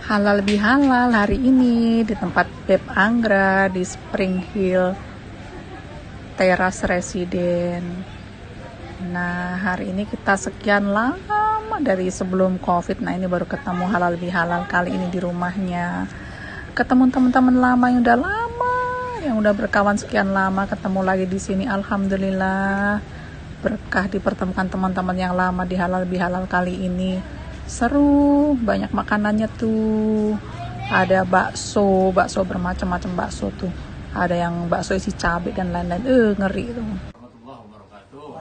Halal bihalal hari ini di tempat Beb Anggra di Spring Hill Teras Residen. Nah, hari ini kita sekian lama dari sebelum COVID. Nah, ini baru ketemu halal bihalal kali ini di rumahnya. Ketemu teman-teman lama yang udah berkawan sekian lama, ketemu lagi di sini. Alhamdulillah berkah dipertemukan teman-teman yang lama di halal bihalal kali ini. Seru, banyak makanannya tuh. Ada bakso bermacam-macam bakso tuh. Ada yang bakso isi cabai dan lain-lain. Ngeri tuh. Warahmatullahi wabarakatuh.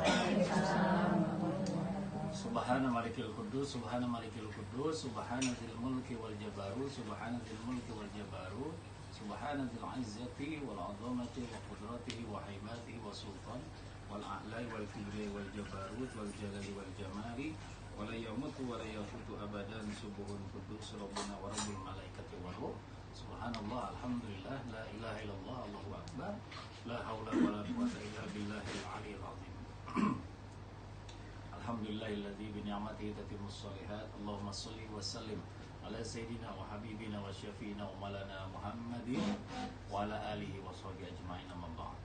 Subhana malikil kudus, subhana malikil kudus, subhana dzil mulki wal jabarut, subhana dzil mulki wal jabarut, subhana dzil izzati wal azamati wa qudratihi wa haibatihi wa sultan wal a'lai wal kibri wal jabarut wal jalali wal jamali wala yamutu wala yafutu abadan subuhun kudus rabbuna wa rabbul malaikati wa ruh. Subhanallah, alhamdulillah, la ilaha illallah, Allahu akbar, la haula wala quwwata illa billahil aliyyil azim. Alhamdulillahilladzi bi ni'matihi tatimmus shalihat. Allahumma shalli wa sallim ala sayyidina wa habibina wa syafiina wa maulana Muhammadin wa ala alihi wa sahbihi ajma'in, amma ba'd.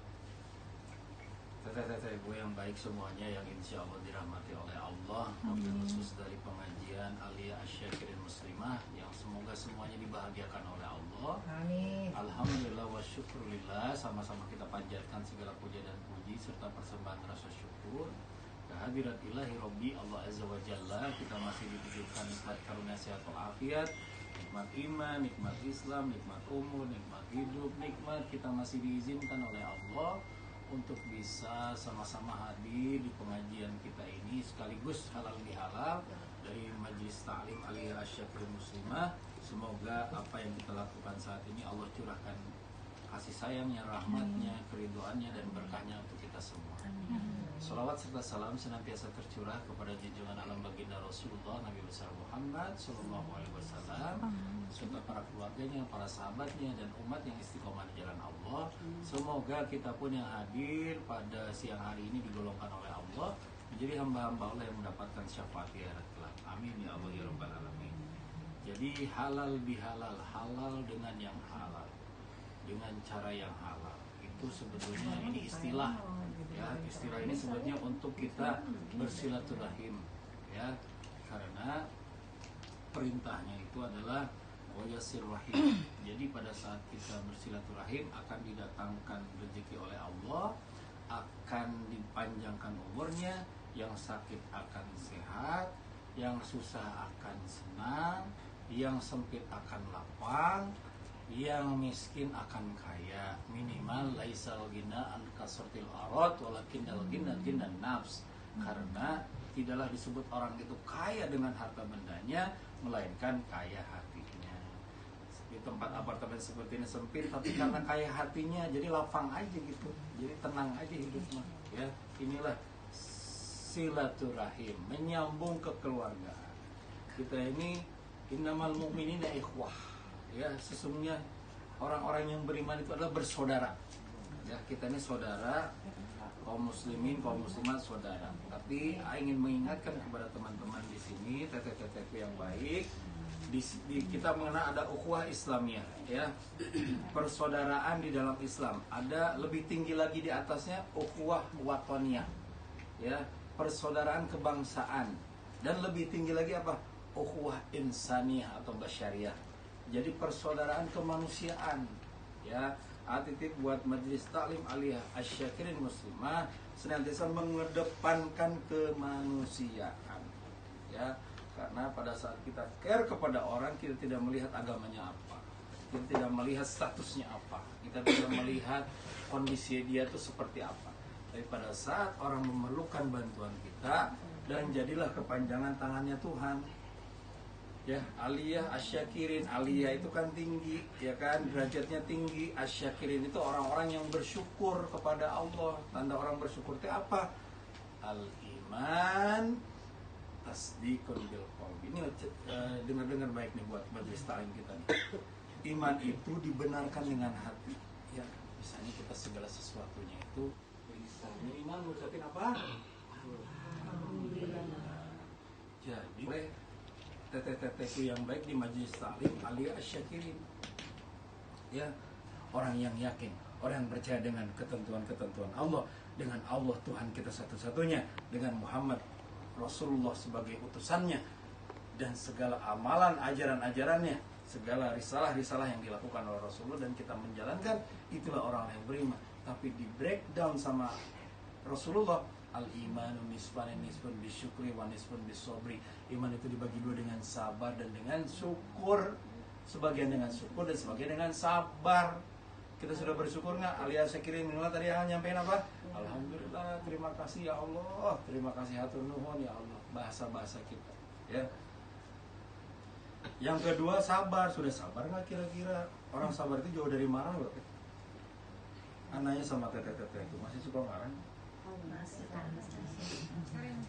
Teteh-teteh ibu yang baik semuanya yang insya Allah dirahmati oleh Allah, wabil khusus dari pengajian Aliyah Asyakirin Muslimah yang semoga semuanya dibahagiakan oleh Allah. Amin. Alhamdulillah wa syukurillah, sama-sama kita panjatkan segala puja dan puji serta persembahan rasa syukur kehadirat ilahi Rabbi Allah Azza wa Jalla. Kita masih diberikan nikmat karunia sehat walafiat, nikmat iman, nikmat Islam, nikmat umur, nikmat hidup, nikmat kita masih diizinkan oleh Allah untuk bisa sama-sama hadir di pengajian kita ini sekaligus halal bihalal dari Majelis Ta'lim Aliyah Asyakirin Muslimah. Semoga apa yang kita lakukan saat ini Allah curahkan kasih sayangnya, rahmatnya, keriduannya dan berkahnya untuk kita semua. Salawat serta salam senantiasa tercurah kepada junjungan alam baginda Rasulullah Nabi besar Muhammad Sallallahu Alaihi Wasallam serta para keluarganya, para sahabatnya dan umat yang istiqomah di jalan Allah. Semoga kita pun yang hadir pada siang hari ini digolongkan oleh Allah menjadi hamba-hamba Allah yang mendapatkan syafaat di akhirat kelak. Amin ya Allah ya Rabbal Alamin. Jadi halal bihalal, halal dengan yang halal, dengan cara yang halal. Itu sebetulnya ini istilah, ya, istilah ini sebetulnya untuk kita bersilaturahim, ya, karena perintahnya itu adalah wayasir rahim. Jadi pada saat kita bersilaturahim akan didatangkan rezeki oleh Allah, akan dipanjangkan umurnya, yang sakit akan sehat, yang susah akan senang, yang sempit akan lapang, yang miskin akan kaya. Minimal laisal ghina an kasratil arad walakinnal ghina ghinan nafs. Karena tidaklah disebut orang itu kaya dengan harta bendanya, melainkan kaya hatinya. Di tempat apartemen seperti ini sempit, tapi karena kaya hatinya jadi lapang aja gitu, jadi tenang aja hidupnya, ya. Inilah silaturahim, menyambung kekeluargaan. Kita ini innamal mu'minina ikhwah, ya, sesungguhnya orang-orang yang beriman itu adalah bersaudara. Ya, kita ini saudara, kaum muslimin, kaum muslimat saudara. Tapi ingin mengingatkan kepada teman-teman di sini, teteh-tetehku yang baik, kita mengenal ada ukhuwah Islamiyah, ya, persaudaraan di dalam Islam. Ada lebih tinggi lagi di atasnya ukhuwah watoniyah, ya, persaudaraan kebangsaan. Dan lebih tinggi lagi apa? Ukhuwah insaniyah atau basyariyah. Jadi persaudaraan kemanusiaan, ya. Atitip buat Majelis Ta'lim Aliyah Asyakirin Muslimah senantiasa mengedepankan kemanusiaan, ya. Karena pada saat kita care kepada orang, kita tidak melihat agamanya apa, kita tidak melihat statusnya apa, kita tidak melihat kondisi dia itu seperti apa. Tapi pada saat orang memerlukan bantuan kita, dan jadilah kepanjangan tangannya Tuhan. Ya, Aliyah Asyakirin, Aliyah itu kan tinggi, ya kan, derajatnya tinggi. Asyakirin itu orang-orang yang bersyukur kepada Allah. Tanda orang bersyukur itu apa? Al-iman tasdiqun bil qalbi. Ini dengar-dengar baik nih buat majelis ta'lim kita nih. Iman itu dibenarkan dengan hati. Ya, misalnya kita segala sesuatunya itu misalnya iman mengucapin apa? Alhamdulillah. Jadi teteh-tetehku yang baik di majelis taklim alia asyakirin. Ya, orang yang yakin, orang yang percaya dengan ketentuan-ketentuan Allah, dengan Allah Tuhan kita satu-satunya, dengan Muhammad Rasulullah sebagai utusannya, dan segala amalan ajaran-ajarannya, segala risalah-risalah yang dilakukan oleh Rasulullah dan kita menjalankan, itulah orang yang beriman. Tapi di breakdown sama Rasulullah, al-imanu nisfan bisyukri wa nisfun bisobri. Iman itu dibagi dua, dengan sabar dan dengan syukur. Sebagian dengan syukur dan sebagian dengan sabar. Kita sudah bersyukur nggak? Alias saya kirim minimal tadi nyampein apa? Alhamdulillah, terima kasih ya Allah, terima kasih hatur nuhun ya Allah. Bahasa-bahasa kita, ya. Yang kedua sabar. Sudah sabar nggak kira-kira? Orang sabar itu jauh dari marah loh. Anaknya sama teteh-teteh itu masih suka marah? Masih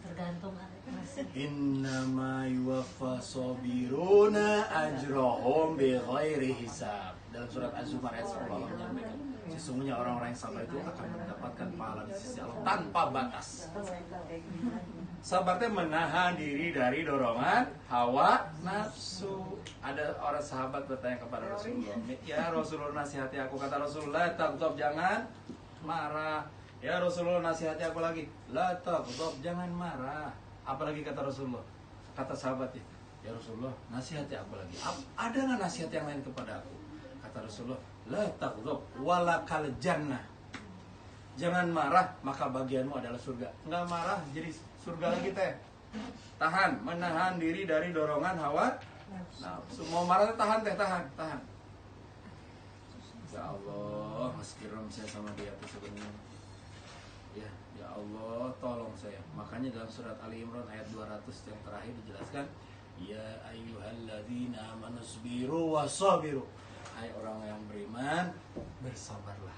tergantung masih. Innama yuwaffa sabiruna ajrahum bighairi hisab. Dalam surat Az-Zumar ayat 10 Allah menyampaikan, sesungguhnya orang-orang yang sabar itu akan mendapatkan pahala di sisi Allah tanpa batas. Sabar itu menahan diri dari dorongan hawa nafsu. Ada orang sahabat bertanya kepada Rasulullah, ya Rasulullah nasihati aku. Kata Rasulullah, taghdab, jangan marah. Ya Rasulullah nasihati aku lagi, la taghdab, jangan marah. Apalagi kata Rasulullah, kata sahabatnya, ya Rasulullah nasihati aku lagi. Ada nggak nasihat yang lain kepada aku? Kata Rasulullah, la taghdab walakal jannah. Jangan marah, maka bagianmu adalah surga. Nggak marah, jadi surga lagi teh. Tahan, menahan diri dari dorongan hawa nafsu. Mau marah tahan teh, tahan. Ya Allah, meski rom saya sama dia tuh sebenarnya. Ya Allah, tolong saya. Makanya dalam surat Ali Imran ayat 200 yang terakhir dijelaskan, ya ayyuhalladzina amanu sabiru wasabiru. Hai orang yang beriman, bersabarlah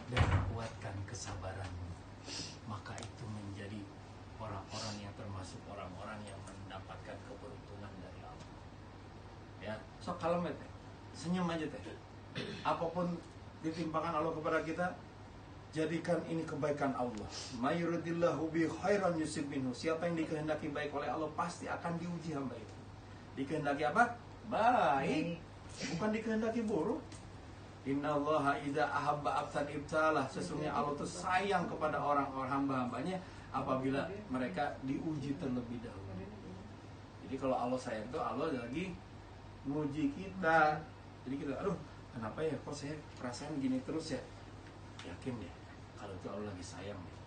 dan kuatkan kesabaranmu. Maka itu menjadi orang-orang yang termasuk orang-orang yang mendapatkan keberuntungan dari Allah. Ya, so kalem teh. Senyum aja teh. Apapun ditimpakan Allah kepada kita, jadikan ini kebaikan Allah. Mayuridillahu bi khairan yusib minhu. Siapa yang dikehendaki baik oleh Allah pasti akan diuji hamba itu. Dikehendaki apa? Baik. Bukan dikehendaki buruk. Innallaha idza ahabba abdan ibtalah. Sesungguhnya Allah itu sayang kepada orang-orang hamba-hambanya apabila mereka diuji terlebih dahulu. Jadi kalau Allah sayang itu Allah lagi nguji kita. Jadi kita, aduh, kenapa ya kok saya perasaan gini terus ya? Yakin deh, kalau itu Allah lagi sayang deh.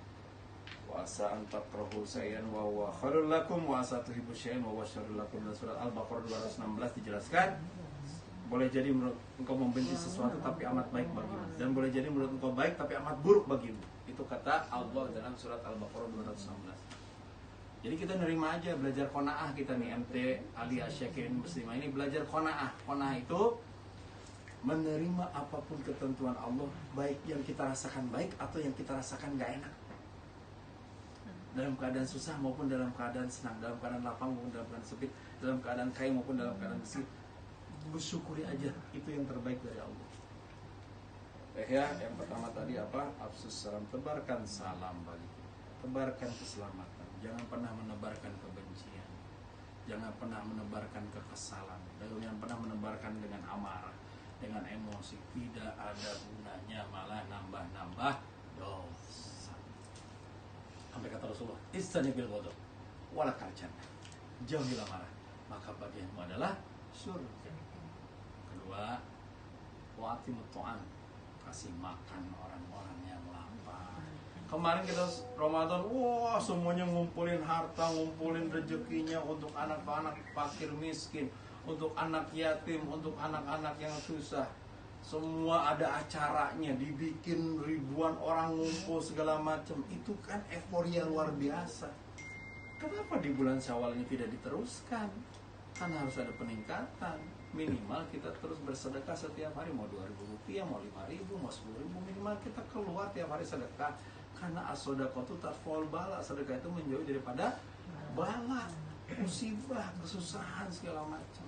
Wa asa an takrahu shay'an wa huwa khairul lakum wa asa tuhibbu shay'an wa huwa syarrul lakum. Dalam surat Al-Baqarah 216 dijelaskan, boleh jadi menurut engkau membenci sesuatu tapi amat baik bagimu, dan boleh jadi menurut engkau baik tapi amat buruk bagimu. Itu kata Allah dalam surat Al-Baqarah 216. Jadi kita nerima aja, belajar qanaah kita nih, MT Ali Asyakirin Muslimah ini belajar qanaah. Qanaah itu menerima apapun ketentuan Allah, baik yang kita rasakan baik atau yang kita rasakan gak enak. Dalam keadaan susah maupun dalam keadaan senang, dalam keadaan lapang maupun dalam keadaan sempit, dalam keadaan kaya maupun dalam keadaan miskin. Bersyukuri aja, itu yang terbaik dari Allah. Ya, yang pertama tadi apa? Afsus salam, tebarkan salam bagi kita. Tebarkan keselamatan. Jangan pernah menebarkan kebencian. Jangan pernah menebarkan kekesalan. Jangan pernah menebarkan dengan amarah, dengan emosi. Tidak ada gunanya, malah nambah-nambah dosa. Sampai kata Rasulullah, istanibil ghadab walakal jannah. Jauhilah marah, maka bagianmu adalah surga. Kedua, wa'atimut ta'am, kasih makan orang-orang yang lapar. Kemarin kita Ramadan, wah semuanya ngumpulin harta, ngumpulin rezekinya untuk anak-anak fakir miskin, untuk anak yatim, untuk anak-anak yang susah. Semua ada acaranya, dibikin ribuan orang ngumpul segala macam. Itu kan euforia luar biasa. Kenapa di bulan Syawal ini tidak diteruskan? Karena harus ada peningkatan. Minimal kita terus bersedekah setiap hari, mau 2.000 rupiah, mau 5.000, mau 10.000, minimal kita keluar tiap hari sedekah. Karena as-shadaqatu tarfa'ul bala, sedekah itu menjauhi daripada bala, musibah, kesusahan segala macam.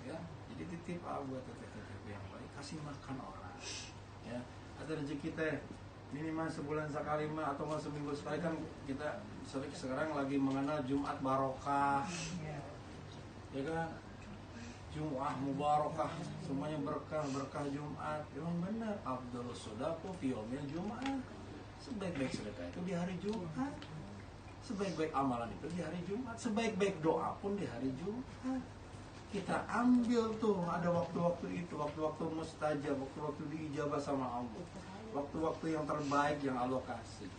Ya, jadi titip buat teteh-teteh yang baik, kasih makan orang. Ya, ada rezeki teh minimal sebulan sekali mah, atau nggak seminggu sekali. Kan kita sekarang lagi mengenal Jumat Barokah. ya kan? Jum'ah mubarakah, semuanya berkah Jumat. Memang benar, afdhalus shadaqah fi yaumil Jum'ah. Sebaik-baik sedekah itu di hari Jumat. Sebaik-baik amalan itu di hari Jumat. Sebaik-baik doa pun di hari Jumat. Kita ambil tuh, ada waktu-waktu itu, waktu-waktu mustajab, waktu-waktu diijabah sama Allah, waktu-waktu yang terbaik yang Allah kasih.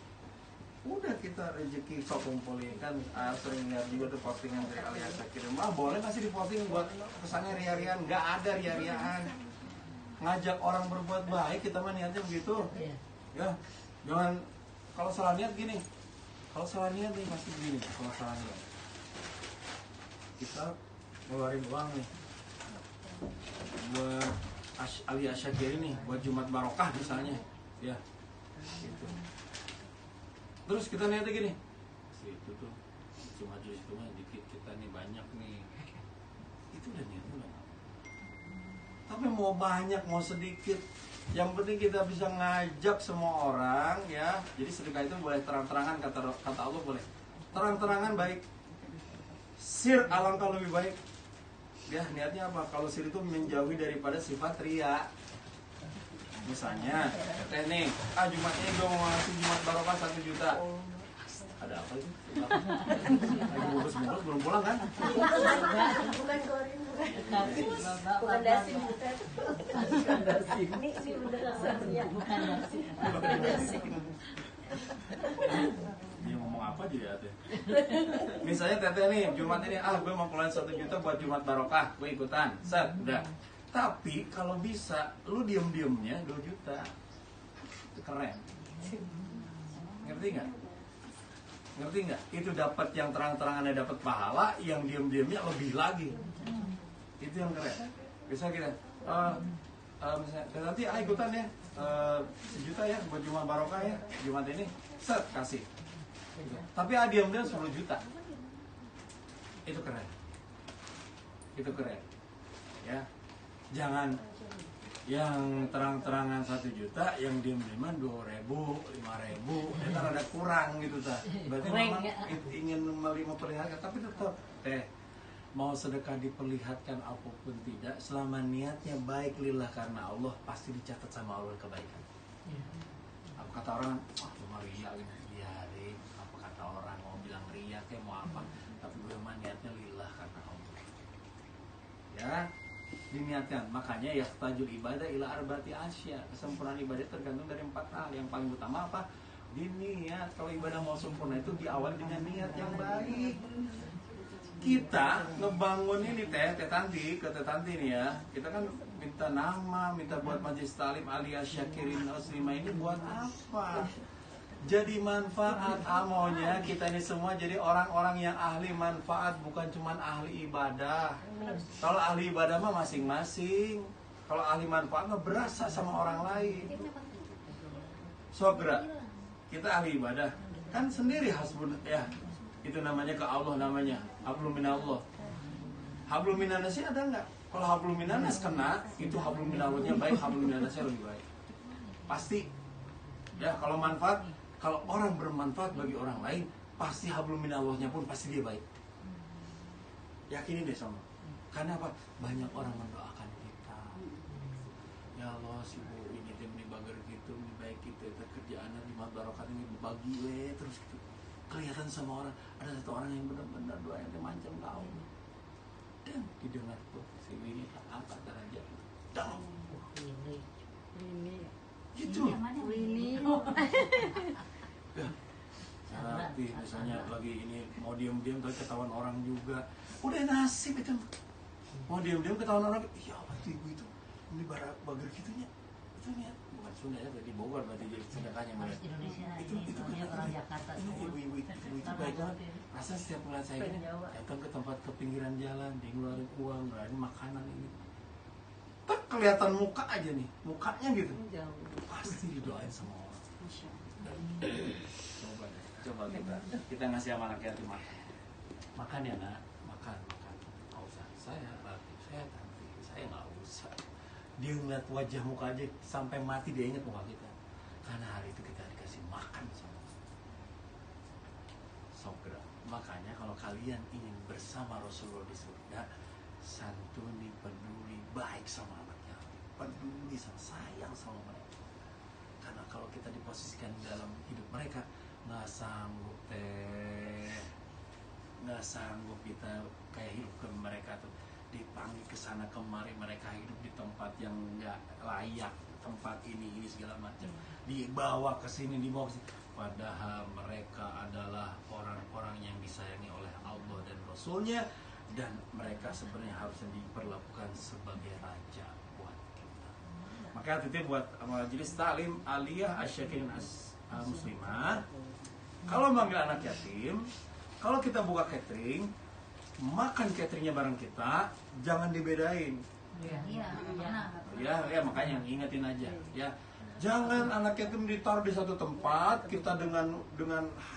Udah kita rezeki sok kumpulin kan. Sering lihat juga tuh postingan dari Alia Syakirin. Boleh nggak sih diposting buat kesannya ria-riaan? Nggak ada ria-riaan. Ngajak orang berbuat baik, kita mah niatnya begitu. Ya, jangan kalau salah niat gini. Kalau salah niat nih masih begini. Kalau salah niat, kita ngeluarin uang nih buat Alia Syakirin nih, buat Jumat Barokah misalnya, ya. Gitu. Terus kita niatnya gini, itu tuh cuma jus itu mah dikit, kita nih banyak nih. Itu udah niatnya udah. Tapi mau banyak mau sedikit, yang penting kita bisa ngajak semua orang ya. Jadi sedekah itu boleh terang-terangan, kata Allah boleh terang-terangan baik. Sir alangkah lebih baik. Ya niatnya apa? Kalau sir itu menjauhi daripada sifat riya. Misalnya, nih, Jumat ini gue mau ngasih Jumat Barokah 1 juta. Ada apa itu? Lagi bungkus-bungkus belum pulang kan? Bukan goreng, bukan dasi, bukan dasi. Ini beneran rasanya. Bukan dasi. Dia ngomong apa aja ya teh? Misalnya teteh nih, Jumat ini gue mau keluarin 1 juta buat Jumat Barokah, gue ikutan, set, udah. Tapi kalau bisa, lu diem-diemnya 2 juta. Itu keren. Ngerti nggak? Ngerti nggak? Itu dapat yang terang-terangannya dapat pahala, yang diem-diemnya lebih lagi. Itu yang keren. Bisa kita, misalnya, nanti ikutan ya, 1 juta ya buat Jumat Barokah ya, Jumat ini, set, kasih. Tapi diem-diem 10 juta. Itu keren. Itu keren. Ya. Jangan yang terang-terangan 1 juta, yang diem-dieman 2.000, 5.000, itu ada kurang gitu ta. Berarti memang ingin memperlihatkan, tapi tetap mau sedekah diperlihatkan apapun tidak, selama niatnya baik lillah karena Allah, pasti dicatat sama Allah kebaikan. Apa kata orang, cuma ria gitu, biarin. Apa kata orang mau bilang ria kayak mau apa, tapi gue mah niatnya lillah karena Allah. Ya. Diniatkan, makanya ya tajul ibadah ila arba'ati asya. Kesempurnaan ibadah tergantung dari 4 hal. Yang paling utama apa? Diniat. Kalau ibadah mau sempurna itu diawali dengan niat yang baik. Kita ngebangun ini teh Tanti nih ya. Kita kan minta nama, minta buat Majelis Talim Alia Syakirin Muslimah ini buat apa? Jadi manfaat amonya kita ini semua jadi orang-orang yang ahli manfaat, bukan cuma ahli ibadah. Kalau ahli ibadah mah masing-masing. Kalau ahli manfaat mah berasa sama orang lain. Sobra, kita ahli ibadah kan sendiri hasbun ya. Itu namanya ke Allah namanya. Hablum minallah. Hablum minannas ada enggak? Kalau hablum minannas kena, itu hablum minallahnya baik, hablum minannasnya lebih baik. Pasti. Ya, kalau manfaat, kalau orang bermanfaat bagi orang lain, pasti hablum minallahnya pun pasti dia baik. Yakinin deh sama. Karena apa? Banyak orang mendoakan kita. Ya Allah, si Bu ini tim ini bager gitu, ini baik gitu, kerjaan di Barokah ini berbagi terus gitu. Kelihatan sama orang, ada satu orang yang benar-benar doa yang macam kau. Dan didengar tuh si ini angkat derajat. Down. Ini. Gitu. Ini. Ya. Tapi misalnya lagi ini mau diam-diam tapi ketahuan orang juga. Udah nasib itu. Mau diam-diam ketahuan orang, iya apa itu ibu itu? Ini bager gitunya. Itu niat bukan Sunda ya, berarti Bogor berarti jadi sedekahnya mereka. Itu orang Jakarta. Ibu-ibu itu baik banget. Rasa setiap melihat saya ini datang ke tempat ke pinggiran jalan, dia ngeluarin uang, ngeluarin makanan ini. Tak kelihatan muka aja nih, mukanya gitu. Pasti didoain sama orang. Coba kita ngasih sama anak yatim makan ya nak, makan. Nggak usah, saya Tanti, saya nggak usah. Dia ngeliat wajah muka aja sampai mati dia ingat muka kita. Karena hari itu kita dikasih makan sama Sobra. Makanya kalau kalian ingin bersama Rasulullah di surga, santuni, peduli, baik sama anak yatim, peduli sama, sayang sama mereka. Karena kalau kita diposisikan dalam hidup mereka, nggak sanggup kita kayak hidup ke mereka tuh, dipanggil ke sana kemari, mereka hidup di tempat yang nggak layak, tempat ini segala macam, dibawa ke sini, dibawa ke sini. Padahal mereka adalah orang-orang yang disayangi oleh Allah dan Rasulnya, dan mereka sebenarnya harusnya diperlakukan sebagai raja buat kita. Maka titip buat majelis taklim aliyah asyakirin muslimah, kalau manggil anak yatim, kalau kita buka catering, makan cateringnya bareng kita, jangan dibedain. Ya, makanya ingetin aja ya. Jangan anak yatim ditaruh di satu tempat, kita dengan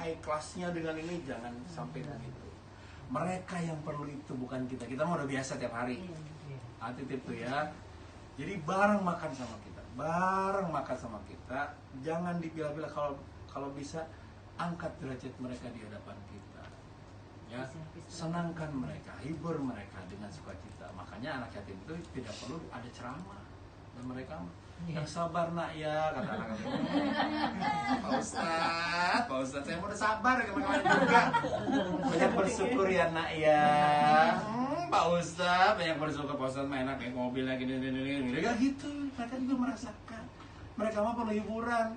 high class-nya, dengan ini, jangan sampai begitu. Mereka yang perlu itu, bukan kita. Kita mah udah biasa tiap hari. Titip tuh ya. Jadi bareng makan sama kita, jangan dipilah-pilah. Kalau bisa angkat derajat mereka di hadapan kita. Ya, senangkan mereka, hibur mereka dengan sukacita. Makanya anak yatim itu tidak perlu ada ceramah, dan mereka yang sabar nak ya, kata anak yatim. Pak Ustadz, saya udah sabar kemarin juga. Banyak bersyukur ya nak ya. Pak Ustadz, banyak bersyukur. Pak Ustadz main enak, naik mobil lagi, mereka gitu. Mereka juga merasakan. Mereka mah perlu hiburan.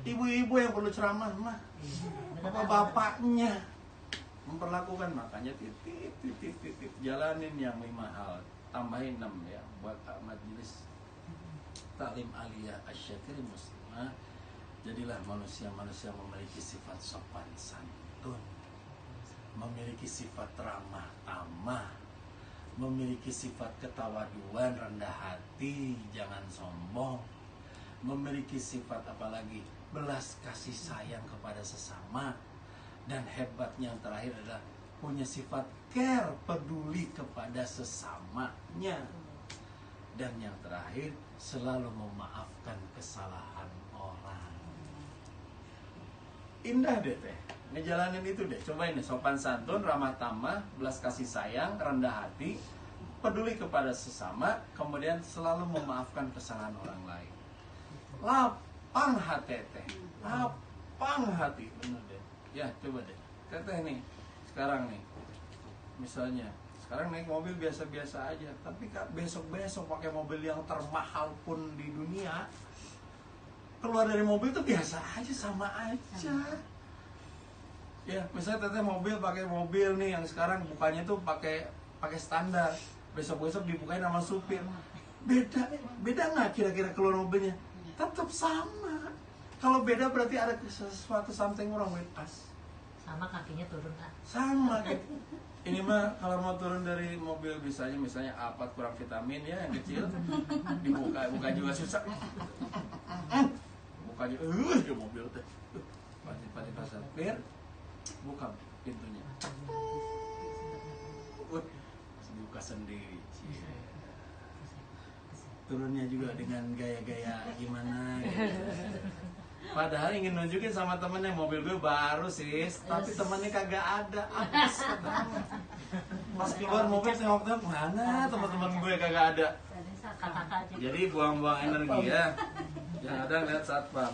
Ibu-ibu yang perlu ceramah mah, bapak-bapaknya memperlakukan. Makanya titip jalanin yang 5 hal, tambahin 6 ya buat majelis taklim aliyah asyakirin muslimah. Jadilah manusia-manusia memiliki sifat sopan santun, memiliki sifat ramah tamah, memiliki sifat ketawaduan, rendah hati, jangan sombong, memiliki sifat apalagi belas kasih sayang kepada sesama, dan hebatnya yang terakhir adalah punya sifat care, peduli kepada sesamanya, dan yang terakhir selalu memaafkan kesalahan orang. Indah deh teh, ngejalanin itu deh. Cobain deh, sopan santun, ramah tamah, belas kasih sayang, rendah hati, peduli kepada sesama, kemudian selalu memaafkan kesalahan orang lain. Lapang hati teh, lapang hati, bener deh. Ya coba deh, teteh nih, sekarang nih, misalnya sekarang naik mobil biasa-biasa aja, tapi besok-besok pakai mobil yang termahal pun di dunia, keluar dari mobil tuh biasa aja, sama aja. Ya, misalnya teteh pakai mobil nih yang sekarang bukanya tuh pakai standar, besok-besok dibukain sama supir, beda nggak kira-kira keluar mobilnya? Tetap sama. Kalau beda berarti ada sesuatu something wrong with us. Sama kakinya turun kan? Sama gitu. Ini mah kalau mau turun dari mobil misalnya apa kurang vitamin ya yang kecil, buka juga susah. Bukanya ke mobil teh. Pasti pasar supir, buka pintunya. Buka sendiri. Turunnya juga dengan gaya-gaya gimana gitu. Padahal ingin nunjukin sama temennya, mobil gue baru sis, tapi temennya kagak ada. Pas keluar mobil tengok-tengok, mana teman-teman gue kagak ada. Jadi buang-buang energi ya. Yang ada lihat satpam.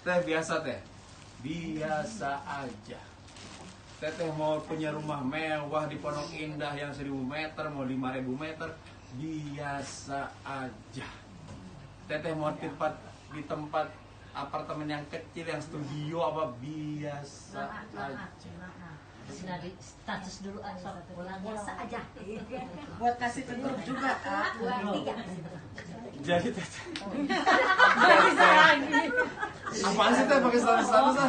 Teh biasa teh, biasa aja. Teteh mau punya rumah mewah di Pondok Indah yang 1000 meter, mau 5000 meter, biasa aja. Teteh mau di tempat apartemen yang kecil, yang studio apa, biasa aja. Sudah di status dulu asal pulang biasa aja. Buat kasih tutup juga Kak. 2, 3. Jadi teteh. Apaan sih teh pakai status ah?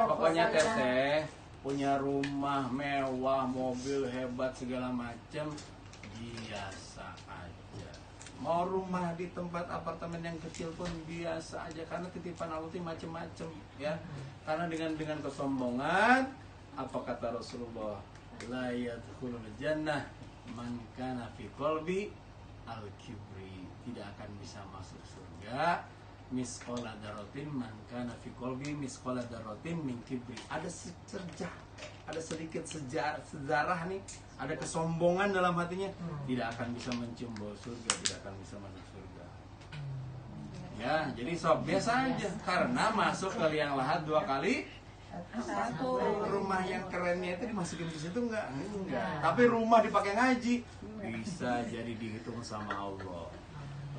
Pokoknya teteh punya rumah mewah, mobil hebat segala macam, biasa aja. Mau rumah di tempat apartemen yang kecil pun biasa aja, karena titipan Allah itu macam-macam ya. Karena dengan kesombongan, apa kata Rasulullah, la yadkhulul jannah man kana fi qalbi al-kibri, tidak akan bisa masuk surga misqala dzarratin man kana fi qalbi misqala dzarratin min kibri. Ada sedikit sejarah nih, ada kesombongan dalam hatinya, tidak akan bisa mencium bau surga, tidak akan bisa masuk surga. Ya, jadi sob biasa aja, karena masuk ke liang lahat 2 kali. Satu rumah yang kerennya itu dimasukin ke situ enggak. Tapi rumah dipakai ngaji bisa jadi dihitung sama Allah.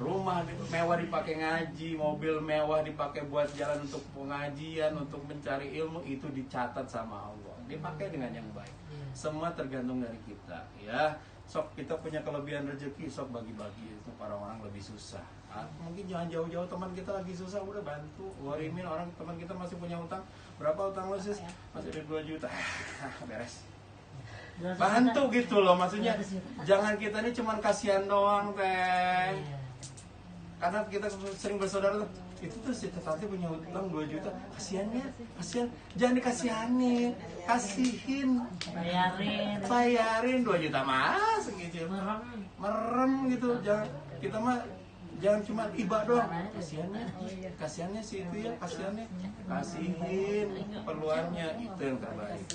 Rumah mewah dipakai ngaji, mobil mewah dipakai buat jalan untuk pengajian, untuk mencari ilmu, itu dicatat sama Allah. Dipakai dengan yang baik. Semua tergantung dari kita, ya. Sok kita punya kelebihan rezeki, sok bagi-bagi itu para orang lebih susah. Mungkin jangan jauh-jauh, teman kita lagi susah udah bantu. Warimin orang teman kita masih punya utang. Berapa utang lo sis? Masih ada 2 juta. Beres. Bantu gitu loh, maksudnya jangan kita ini cuman kasihan doang teh. Karena kita sering bersaudara tuh, itu tuh si tante punya utang 2 juta, kasihan, jangan dikasihanin, kasihin, bayarin 2 juta mas, gitu, merem gitu, jangan kita mah jangan cuma iba doang, kasihannya sih itu ya, kasihin perluannya, itu yang terbaik.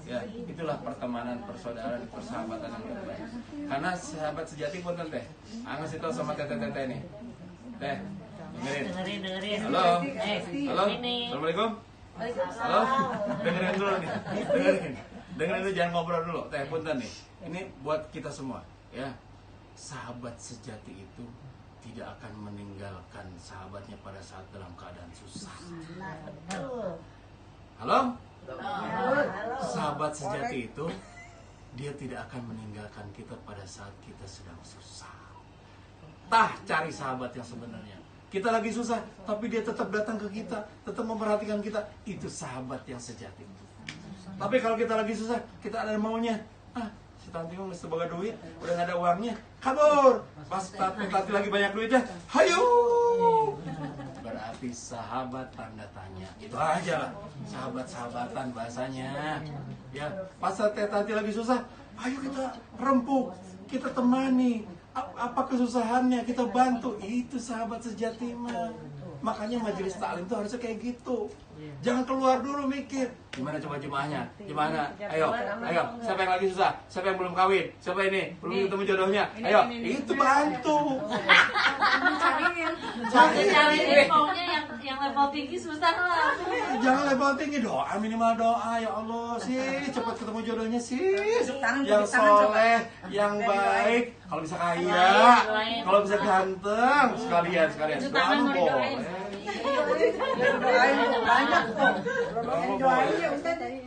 Ya, itulah pertemanan, persaudaraan, persahabatan yang terbaik. Karena sahabat sejati pun teh, angas itu sama tete-tete nih. Teh, dengerin. Halo. Assalamualaikum. Halo. Dengerin dulu nih. Dengerin dulu, jangan ngobrol dulu. Teh, punten nih. Ini buat kita semua, ya. Sahabat sejati itu tidak akan meninggalkan sahabatnya pada saat dalam keadaan susah. Halo? Sahabat sejati itu dia tidak akan meninggalkan kita pada saat kita sedang susah. Cari sahabat yang sebenarnya. Kita lagi susah, tapi dia tetap datang ke kita, tetap memperhatikan kita. Itu sahabat yang sejati. Tapi kalau kita lagi susah, kita ada maunya. Si Tanti mau mesti bawa duit, udah gak ada uangnya, kabur. Pas Tanti lagi banyak duitnya, hayu. Berarti sahabat tanda tanya. Itu aja lah, sahabat-sahabatan bahasanya. Ya, pas Tanti lagi susah, ayo kita rempuk, kita temani. Apa kesusahannya kita bantu, itu sahabat sejati mah. Makanya majelis taklim itu harusnya kayak gitu. Jangan keluar dulu mikir gimana coba jemaahnya, gimana, ayo, siapa yang lagi susah, siapa yang belum kawin, siapa ini belum ketemu jodohnya, ayo, itu bantu. Cari maunya yang level tinggi susah lah. Jangan level tinggi, doa minimal doa, ya Allah sih cepat ketemu jodohnya sih, yang soleh, yang baik, kalau bisa kaya, kalau bisa ganteng, sekalian doa boleh.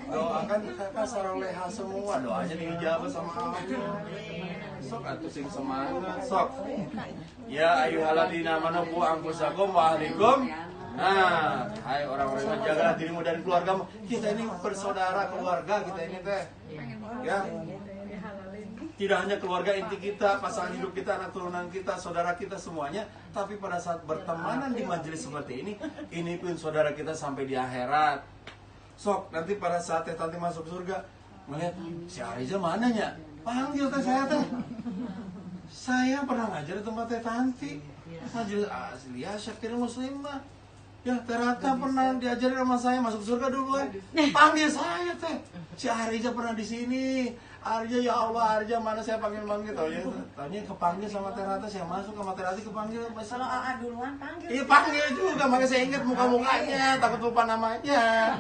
Doakan kakak saroleha semua, doanya diijabah sama Allah. Sok atuh sing semangat, sok. Ya ayyuhalladzina amanu anfusakum wa ahlikum. Nah, hai orang-orang yang jagalah dirimu dan keluargamu. Kita ini bersaudara keluarga kita ini teh. Ya. Tidak hanya keluarga inti kita, pasangan hidup kita, anak turunan kita, saudara kita semuanya, tapi pada saat bertemanan di majelis seperti ini pun saudara kita sampai di akhirat. Sok, nanti pada saat Teh Tanti masuk surga, melihat si Ariza mananya? Panggil Teh saya Teh. Saya pernah ngajar di tempat Teh Tanti. Majelis asli ya Syakir Muslimah. Ya, Teh Rata pernah diajarin sama saya masuk surga dulu. Panggil saya Teh. Si Ariza pernah di sini. Arja, ya Allah, Arja mana saya panggil-panggil, taunya kepanggil sama Teh Rata, saya masuk sama Teh Rata kepanggil. Kalau AA duluan panggil. Iya panggil juga, makanya saya ingat muka-mukanya, takut lupa namanya.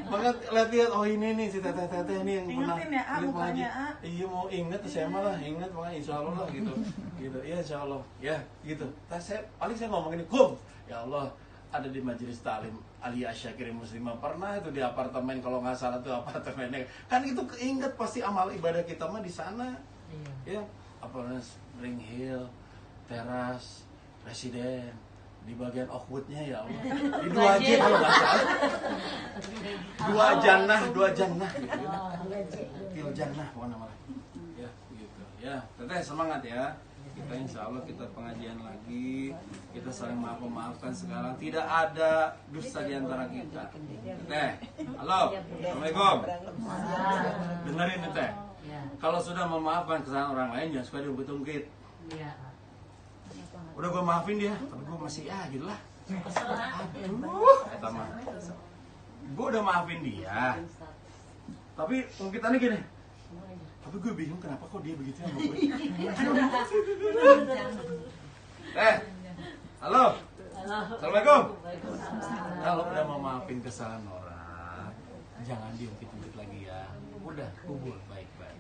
Makanya lihat, oh ini nih si Teh ini yang pernah. Ingetin ya, mukanya A. Iya mau inget, saya malah inget, makanya insya Allah lah gitu. Iya insya Allah, ya gitu. Paling saya ngomong ini, ya Allah, ada di majelis taklim Aliyah Syakir Muslimah, pernah itu di apartemen, kalau nggak salah tuh apartemennya kan, itu keinget pasti amal ibadah kita mah di sana. Ya apartemen Spring Hill, teras, residen, di bagian Oakwoodnya, ya Allah, di 2J kalau nggak salah, 2 jannah gitu, Til jannah pokoknya namanya. Ya gitu ya, Teteh semangat ya. Kita insya Allah kita pengajian lagi, kita saling maafkan sekarang, tidak ada dusta di antara kita. Teh, halo, assalamualaikum. Dengerin nih Teh, kalau sudah memaafkan kesalahan orang lain jangan suka diungkit-ungkit. Udah gue maafin dia, tapi gue masih gitu lah. Kata mah. Gue udah maafin dia. Tapi kita nih gini. Tapi gue bingung kenapa kok dia begitu sama gue. Halo. Assalamualaikum. Kalau udah mau maafin kesalahan orang, jangan diungkit-ungkit lagi ya. Udah kubur baik-baik.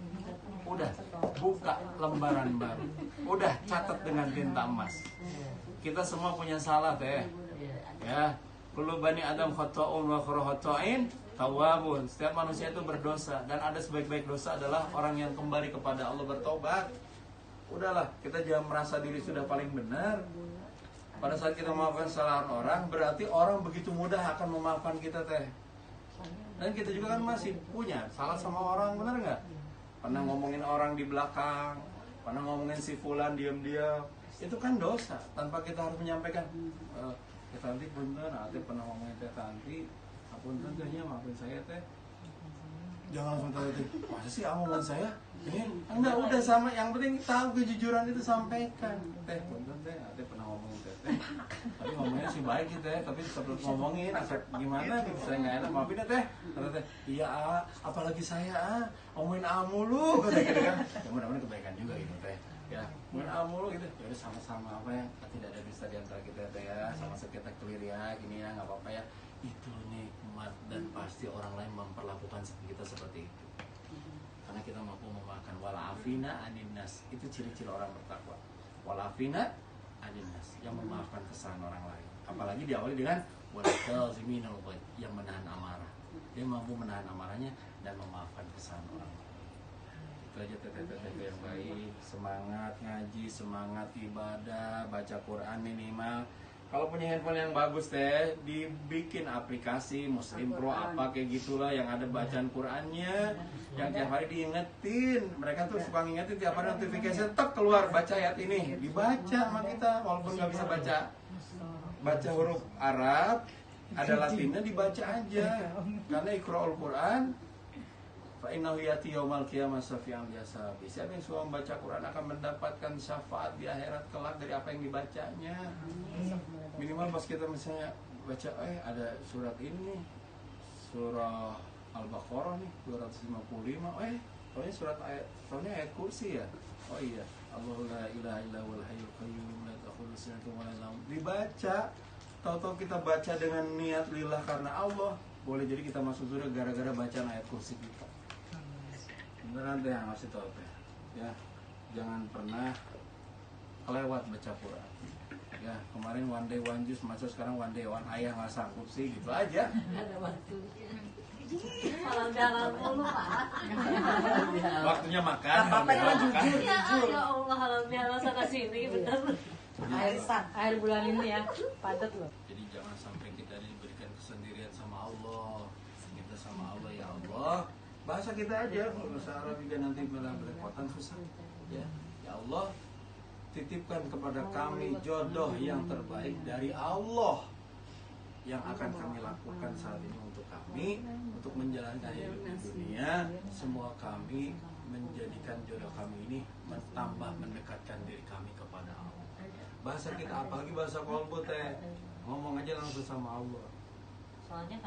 Udah buka lembaran baru. Udah catat dengan tinta emas. Kita semua punya salah teh. Ya, kullu bani Adam khata'un wa khairu khata'in tawwabun. Setiap manusia itu berdosa dan ada sebaik-baik dosa adalah orang yang kembali kepada Allah bertobat. Udahlah, kita jangan merasa diri sudah paling benar. Pada saat kita memaafkan kesalahan orang, berarti orang begitu mudah akan memaafkan kita teh. Dan kita juga kan masih punya salah sama orang, benar nggak? Pernah ngomongin orang di belakang, pernah ngomongin si fulan diam-diam, itu kan dosa. Tanpa kita harus menyampaikan, Teh Tanti punten, Ate pernah ngomongin Teh Tanti, apunten tehnya maafin saya teh. Jangan langsung tahu itu. Masa sih ngomongin saya? Enggak, udah sama. Yang penting tahu kejujuran itu sampaikan. Teh punten teh, Ate pernah ngomongin Teh. Tapi ngomongnya sih baik gitu ya. Tapi sebelum ngomongin, asal gimana gitu saya nggak enak. Maafin ya Teh. Kata Teh, iya apalagi saya ngomongin mulu. Kata gitu kan. Ya mudah-mudahan kebaikan juga gitu Teh. Ya, ngomongin mulu gitu. Ya sama-sama apa ya? Tidak ada dusta di antara kita Teh ya. Sama-sama kita clear ya. Gini ya, nggak apa-apa ya. Itu nikmat dan pasti orang lain memperlakukan kita seperti itu. Karena kita mampu memakan walafina aninnas, itu ciri-ciri orang bertakwa. Walafina aninnas, yang memaafkan kesalahan orang lain. Apalagi diawali dengan walakaziminal ghaid, yang menahan amarah. Dia mampu menahan amarahnya dan memaafkan kesalahan orang lain. Itu aja teteh-teteh yang baik. Semangat ngaji, semangat ibadah, baca Quran minimal. Kalau punya handphone yang bagus teh, dibikin aplikasi Muslim Pro apa kayak gitulah yang ada bacaan Qurannya, yang tiap hari diingetin. Mereka tuh suka ngingetin tiap hari notifikasi tek keluar baca ayat ini, dibaca sama kita walaupun nggak bisa baca huruf Arab, ada Latinnya dibaca aja. Karena Iqra'ul Quran fa innahu yati yaumal qiyamah syafi'an biasa. Siapa yang suka membaca Quran akan mendapatkan syafaat di akhirat kelak dari apa yang dibacanya. Minimal pas kita misalnya baca ada surat ini, surah Al-Baqarah nih 255. Soalnya surat ayat kursi ya. Oh iya, Allahu la ilaha illa huwal hayyul qayyum la ta'khudhuhu sinatun wa la nawm. Dibaca, tahu-tahu kita baca dengan niat lillah karena Allah, boleh jadi kita masuk surga gara-gara bacaan ayat kursi kita. Beneran deh yang harus tahu teh. Ya, jangan pernah kelewat baca Quran. Ya, kemarin one day one juice, masa sekarang one day one ayah nggak sanggup sih, gitu aja. Ada waktunya. Kalau jalan mulu Pak. Waktunya makan. Bapak cuma jujur. Ya Allah, halal bihalal sana sini bener. Air bulan ini ya, padat loh. Jadi jangan sampai kita diberikan kesendirian sama Allah. Kita sama Allah, ya Allah. Bahasa kita aja, bahasa Arab juga nanti belepotan susah. Ya Allah, titipkan kepada kami jodoh yang terbaik dari Allah yang akan kami lakukan saat ini untuk kami, untuk menjalankan hidup di dunia. Semua kami menjadikan jodoh kami ini bertambah mendekatkan diri kami kepada Allah. Bahasa kita apalagi bahasa kolbu teh, ngomong aja langsung sama Allah. Soalnya